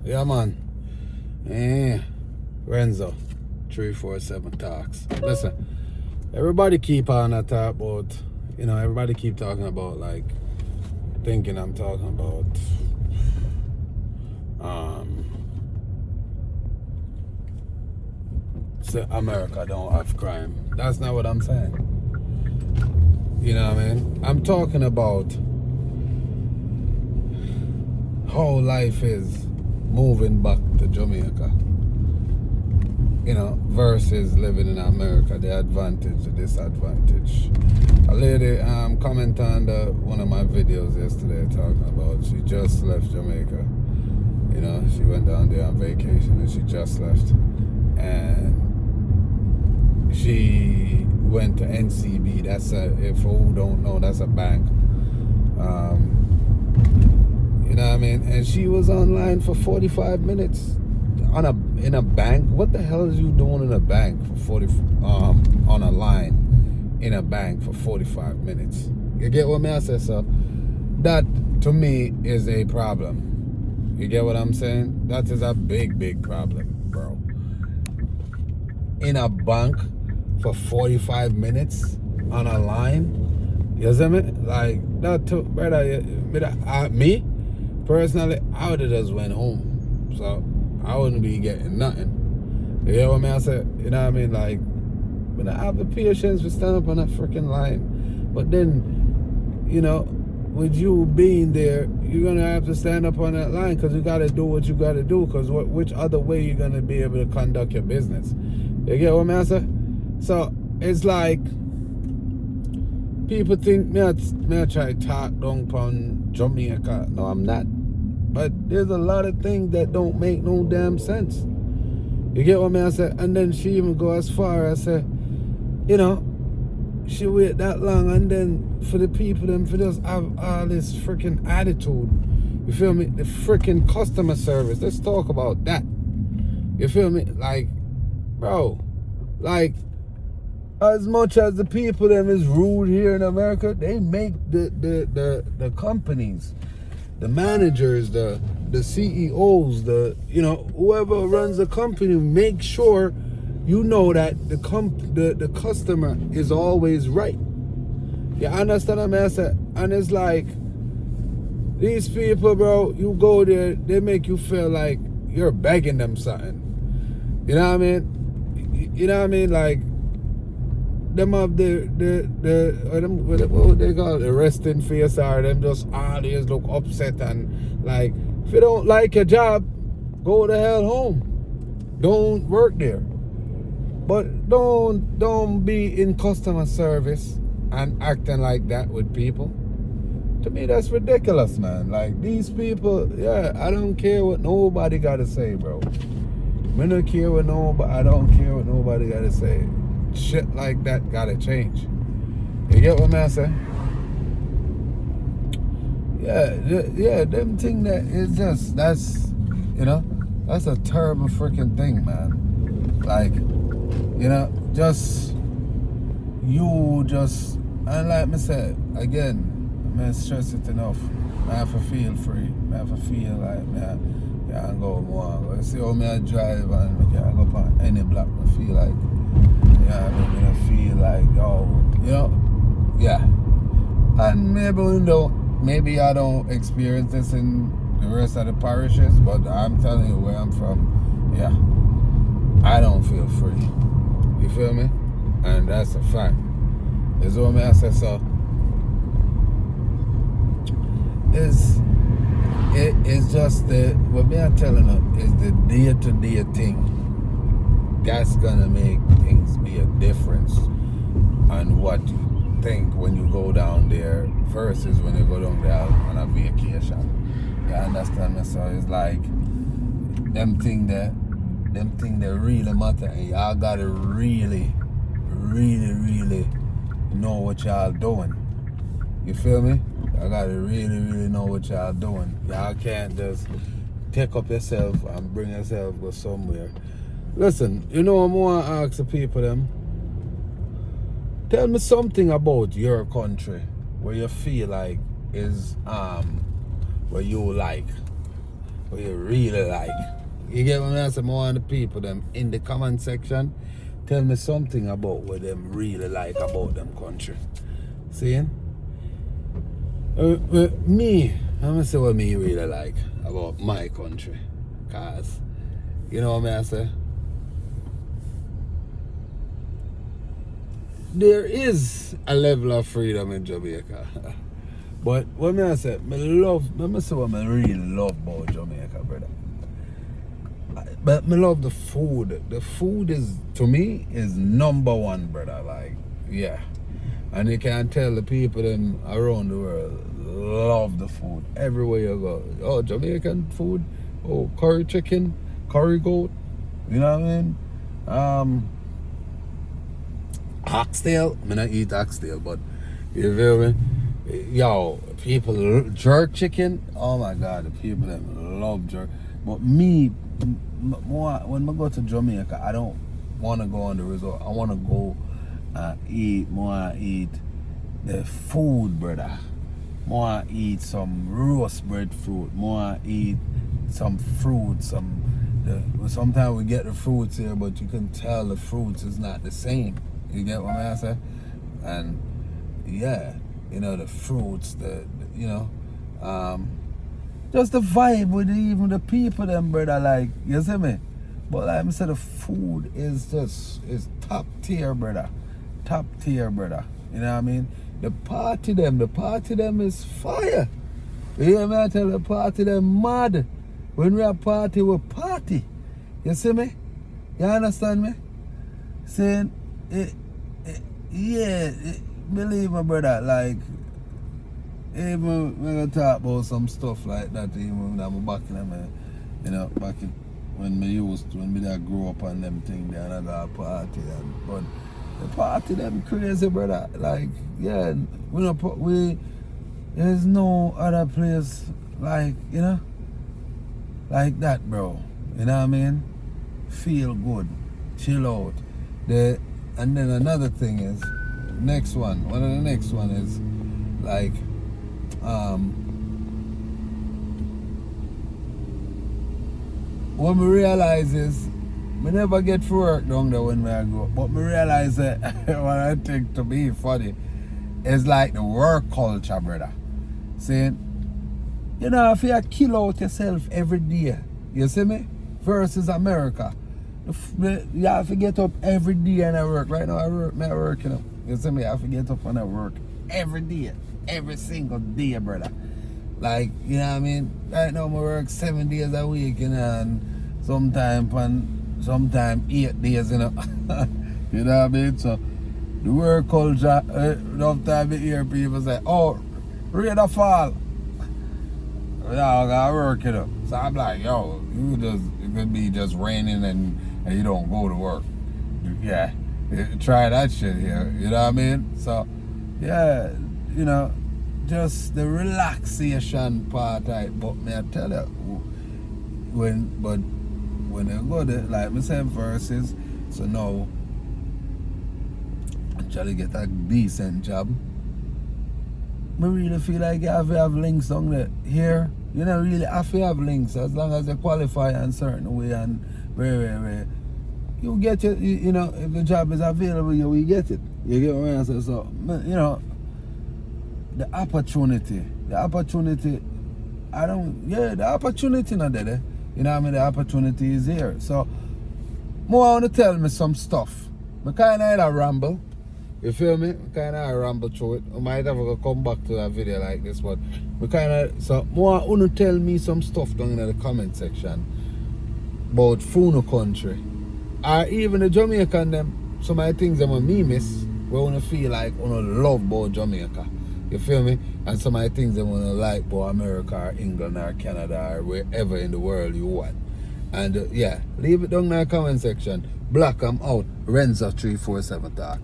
Yeah, man. Renzo347 Talks. Listen, everybody keep on that talk about, everybody keep talking about, like, thinking I'm talking about, say America don't have crime. That's not what I'm saying. You know what I mean? I'm talking about how life is moving back to Jamaica, versus living in America, the advantage, the disadvantage. A lady commented on one of my videos yesterday talking about she just left Jamaica. She went down there on vacation and she just left. And she went to NCB. That's if who don't know, that's a bank. You know what I mean? And she was online for 45 minutes in a bank. What the hell is you doing in a bank for on a line in a bank for 45 minutes? You get what I say, sir? That to me is a problem. You get what I'm saying? That is a big problem, bro. In a bank for 45 minutes on a line. You see me? Like that too, brother. Me personally, I would have just went home. So I wouldn't be getting nothing. You know what I say? You know what I mean? Like, when I have the patience to stand up on that freaking line. But then, with you being there, you're going to have to stand up on that line because you got to do what you got to do, because which other way you're going to be able to conduct your business? You get what I say? So, it's like, people think me I try to talk down on Jamaica. No, I'm not. But there's a lot of things that don't make no damn sense. You get what I say? And then she even go as far as say, she wait that long, and then for the people them for just have all this freaking attitude. You feel me? The freaking customer service. Let's talk about that. You feel me? Like, bro, like, as much as the people them is rude here in America, they make the companies, the managers, the CEOs, whoever runs the company, make sure that the customer is always right. You understand what I'm saying? And it's like, these people, bro, you go there, they make you feel like you're begging them something. You know what I mean? You know what I mean? Like, them have what they call it, the resting face, or them just always look upset, and like, if you don't like your job, go the hell home. Don't work there. But don't be in customer service and acting like that with people. To me, that's ridiculous, man. Like, these people, I don't care what nobody gotta say, bro. I don't care what nobody gotta say. Shit like that gotta change. You get what I'm saying? Yeah, them thing that is just, that's a terrible freaking thing, man. Like, and like I said, again, I stress it enough. I have to feel free. I have to feel like, man, I can go more. I see how I drive and I can go on any block. I feel like, I'm gonna feel like, and maybe I don't experience this in the rest of the parishes, but I'm telling you, where I'm from, I don't feel free. You feel me? And that's a fact. It's what I say. So it's just what me I'm telling you is the day-to-day thing. That's gonna make things be a difference on what you think when you go down there versus when you go down there on a vacation. You understand me? So it's like them thing that really matter, and y'all gotta really know what y'all doing. You feel me? Y'all gotta really know what y'all doing. Y'all can't just take up yourself and bring yourself go somewhere. Listen, I'm going to ask the people them, tell me something about your country where you feel like is where you like. what you really like. You get what I say? More of the people them in the comment section tell me something about what them really like about them country. See? Me, I'm gonna say what me really like about my country. Cause you know what I say? There is a level of freedom in Jamaica. But what I say, let me say what I really love about Jamaica, brother. But I love the food. The food is, to me, is number one, brother. Like, yeah. And you can tell the people them around the world love the food. Everywhere you go. Oh, Jamaican food. Oh, curry chicken, curry goat. You know what I mean? Oxtail. I mean, I eat oxtail, but you feel me? Yo, people jerk chicken. Oh my God, the people them love jerk. But me, more when I go to Jamaica, I don't want to go on the resort. I want to go eat the food, brother. More eat some roast breadfruit. More eat some fruit. Sometimes we get the fruits here, but you can tell the fruits is not the same. You get what I say? And yeah, you know, the fruits, just the vibe with even the people them, brother, like, you see me? But like I said, the food is top tier, brother. Top tier, brother. You know what I mean? The party them is fire. You hear me? I tell the party them mad. When we have party, we party. You see me? You understand me? Saying, believe me, brother, like, even when I talk about some stuff like that, even when I'm back in them, back in when I grew up on them thing, then I got a party, but the party them crazy, brother. Like, yeah, there's no other place like, like that, bro. You know what I mean? Feel good, chill out. And then another thing is, one of the next one is like, what me realize is, me never get to work down there when I go. But me realize that what I think to be funny is like the work culture, brother. Saying, if you kill out yourself every day, you see me? Versus America. You have to get up every day and I work. Right now I work, You see me? I have to get up and I work every day. Every single day, brother. Like, you know what I mean? Right now I work 7 days a week, and sometime 8 days, You know what I mean? So the work culture, enough time you hear people say, oh, rain or fall. I gotta work, So I'm like, yo, it could be just raining and you don't go to work. Yeah, try that shit here. You know what I mean? So, yeah, just the relaxation part. But may I tell you, when I go there, like I said, verses. So now, actually get a decent job. I really feel like you have to have links on there. Here, you don't really have to have links as long as you qualify in a certain way and where you get it. If the job is available, you will get it. You get what I'm saying? So, the opportunity, the opportunity not there. You know what I mean? The opportunity is here. So, more want to tell me some stuff. I kind of ramble. You feel me? I kind of ramble through it. I might have to come back to that video like this, but more want to tell me some stuff down in the comment section about Funo country. Or even the Jamaican them, some of the things that me miss, we want to feel like we love about Jamaica. You feel me? And some of the things they want to like about America or England or Canada or wherever in the world you want. And leave it down in the comment section. Black, I'm out. Renzo347 Talks.